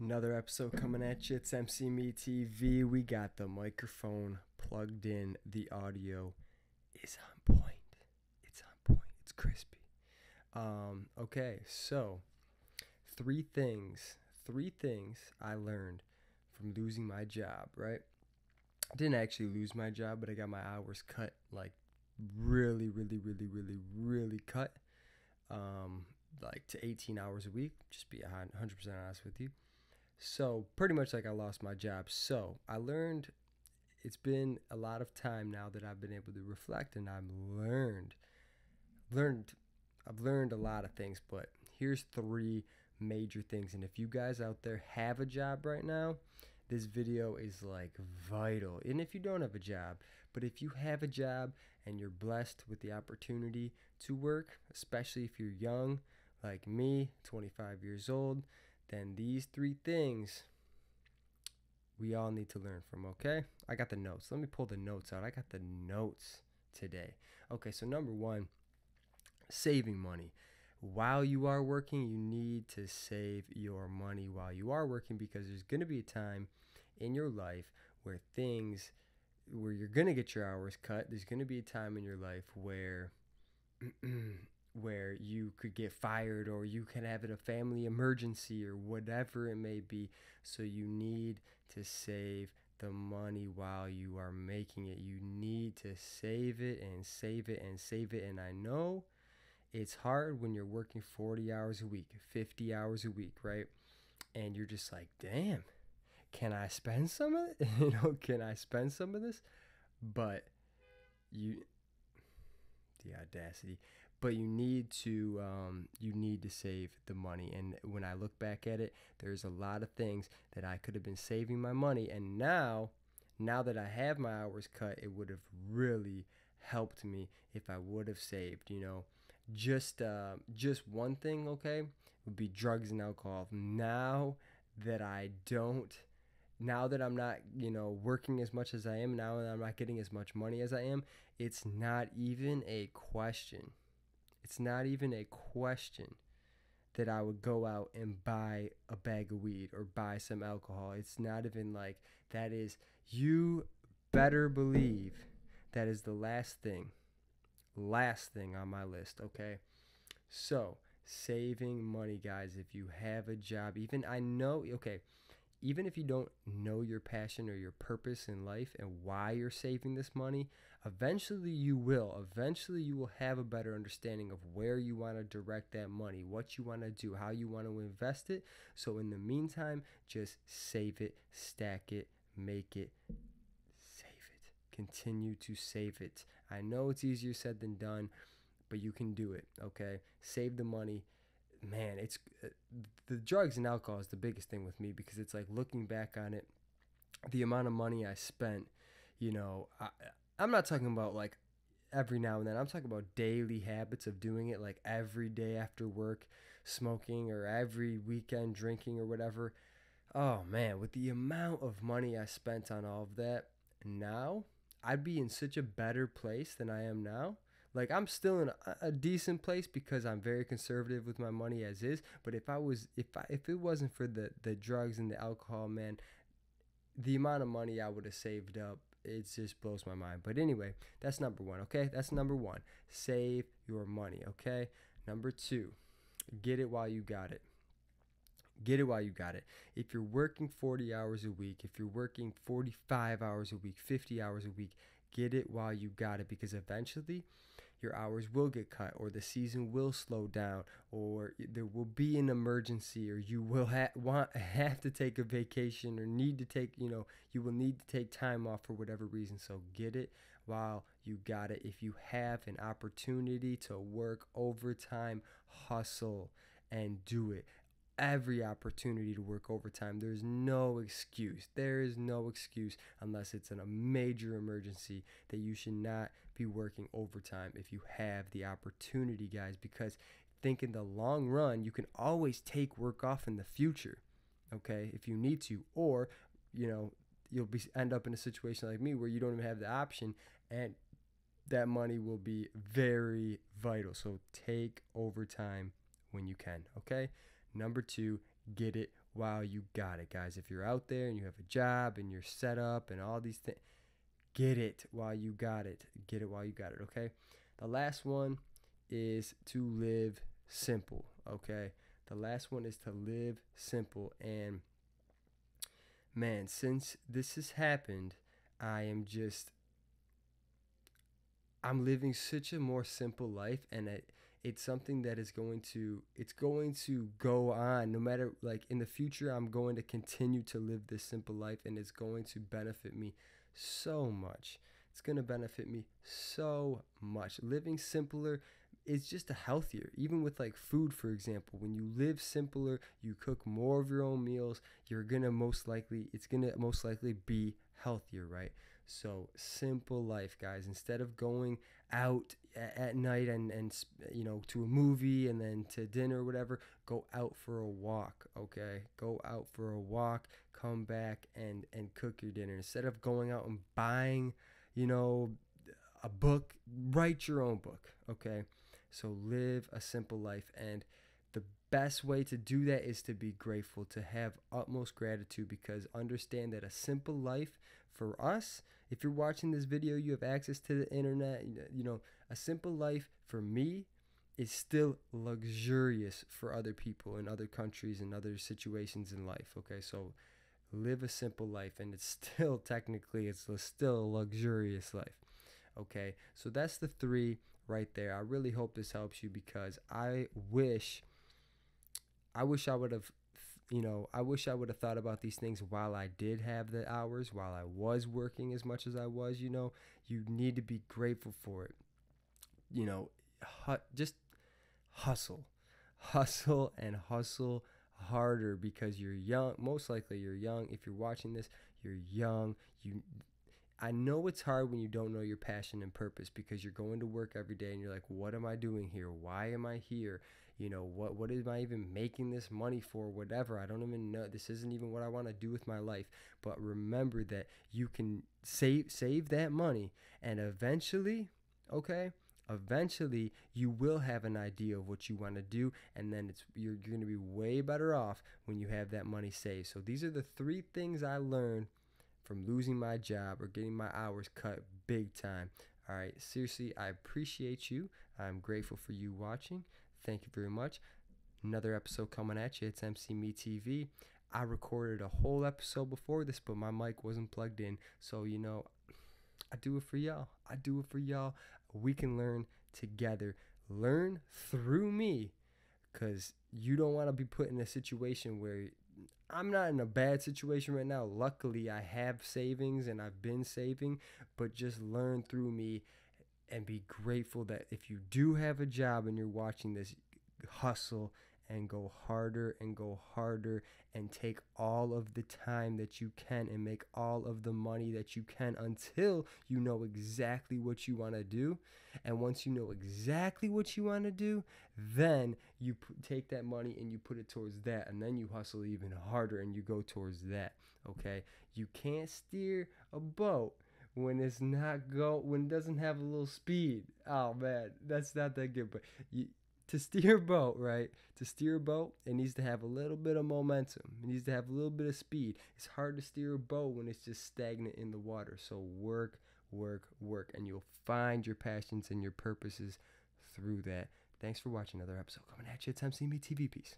Another episode coming at you. It's MC Me TV. We got the microphone plugged in. The audio is on point. It's on point. It's crispy. Okay, so three things I learned from losing my job, right? I didn't actually lose my job, but I got my hours cut like really cut. Like to 18 hours a week, just be 100% honest with you. So pretty much like I lost my job. So I learned it's been a lot of time now that I've been able to reflect, and learned I've learned a lot of things, but here's three major things. And if you guys out there have a job right now, this video is like vital. And if you don't have a job, but if you have a job and you're blessed with the opportunity to work, especially if you're young like me, 25 years old, then these three things we all need to learn from, okay? I got the notes. Let me pull the notes out. I got the notes today. Okay, so number one, saving money. While you are working, you need to save your money while you are working, because there's going to be a time in your life where you're going to get your hours cut. There's going to be a time in your life where where you could get fired, or you can have a family emergency, or whatever it may be. So you need to save the money while you are making it. You need to save it and save it and save it. And I know it's hard when you're working 40 hours a week, 50 hours a week, right? And you're just like, damn, can I spend some of it? Can I spend some of this? But you, the audacity. But you need to save the money. And when I look back at it, there's a lot of things that I could have been saving my money, and now that I have my hours cut, it would have really helped me if I would have saved. Just one thing, okay, would be drugs and alcohol. That I don't now that I'm not, working as much as I am, now that I'm not getting as much money as I am, it's not even a question. It's not even a question that I would go out and buy a bag of weed or buy some alcohol. It's not even like that. You better believe that is the last thing on my list, okay? So, saving money, guys. If you have a job, even if you don't know your passion or your purpose in life and why you're saving this money, eventually you will. Eventually you will have a better understanding of where you want to direct that money, what you want to do, how you want to invest it. So in the meantime, just save it, stack it, make it, save it. Continue to save it. I know it's easier said than done, but you can do it, okay? Save the money. Man, it's the drugs and alcohol is the biggest thing with me, because it's like looking back on it, the amount of money I spent. I'm not talking about like every now and then. I'm talking about daily habits of doing it, like every day after work, smoking, or every weekend drinking or whatever. Oh man, with the amount of money I spent on all of that, now I'd be in such a better place than I am now. Like, I'm still in a decent place because I'm very conservative with my money as is. But if it wasn't for the drugs and the alcohol, man, the amount of money I would have saved up, it just blows my mind. But anyway, that's number one, okay? That's number one. Save your money, okay? Number two, get it while you got it. Get it while you got it. If you're working 40 hours a week, if you're working 45 hours a week, 50 hours a week, get it while you got it, because eventually your hours will get cut, or the season will slow down, or there will be an emergency, or you will have to take a vacation, or need to take, you will need to take time off for whatever reason. So get it while you got it. If you have an opportunity to work overtime, hustle and do it. Every opportunity to work overtime. There's no excuse. There is no excuse, unless it's in a major emergency, that you should not be working overtime if you have the opportunity, guys. Because think in the long run, you can always take work off in the future, okay, if you need to. Or you'll end up in a situation like me where you don't even have the option, and that money will be very vital. So take overtime when you can, okay? Number two, Get it while you got it, guys. If you're out there and you have a job and you're set up and all these things, get it while you got it. Get it while you got it, okay? The last one is to live simple, okay? The last one is to live simple. And man, since this has happened, I am just I'm living such a more simple life, and it's something that is going to go on no matter, like, in the future. I'm going to continue to live this simple life, and it's going to benefit me so much. It's going to benefit me so much. Living simpler is just a healthier, even with like food, for example. When you live simpler, you cook more of your own meals, it's going to most likely be healthier, right? So simple life, guys. Instead of going out at night and to a movie and then to dinner or whatever, go out for a walk. Okay, go out for a walk, come back and cook your dinner. Instead of going out and buying, you know, a book, write your own book. Okay, so live a simple life. And the best way to do that is to be grateful, to have utmost gratitude, because understand that a simple life for us, if you're watching this video, you have access to the internet, a simple life for me is still luxurious for other people in other countries and other situations in life. Okay, so live a simple life, and it's still a luxurious life. Okay, so that's the three right there. I really hope this helps you, because I wish I would have thought about these things while I did have the hours, while I was working as much as I was. You need to be grateful for it. Just hustle, hustle, and hustle harder, because you're young. Most likely you're young. If you're watching this, you're young. I know it's hard when you don't know your passion and purpose, because you're going to work every day and you're like, what am I doing here? Why am I here? What am I even making this money for? Whatever. I don't even know. This isn't even what I want to do with my life. But remember that you can save that money, and eventually you will have an idea of what you want to do, and then you're going to be way better off when you have that money saved. So these are the three things I learned from losing my job or getting my hours cut big time. All right, seriously, I appreciate you. I'm grateful for you watching. Thank you very much. Another episode coming at you. It's MC Me TV. I recorded a whole episode before this, but my mic wasn't plugged in. So, I do it for y'all. I do it for y'all. We can learn together. Learn through me, because you don't want to be put in a situation where I'm not in a bad situation right now. Luckily, I have savings and I've been saving, but just learn through me, and be grateful that if you do have a job and you're watching this, hustle and go harder and take all of the time that you can and make all of the money that you can until you know exactly what you want to do. And once you know exactly what you want to do, then you take that money and you put it towards that, and then you hustle even harder and you go towards that. Okay, you can't steer a boat when when it doesn't have a little speed. Oh man, that's not that good. But to steer a boat, right? To steer a boat, it needs to have a little bit of momentum. It needs to have a little bit of speed. It's hard to steer a boat when it's just stagnant in the water. So work, work, work, and you'll find your passions and your purposes through that. Thanks for watching another episode coming at you. It's MC Me TV. Peace.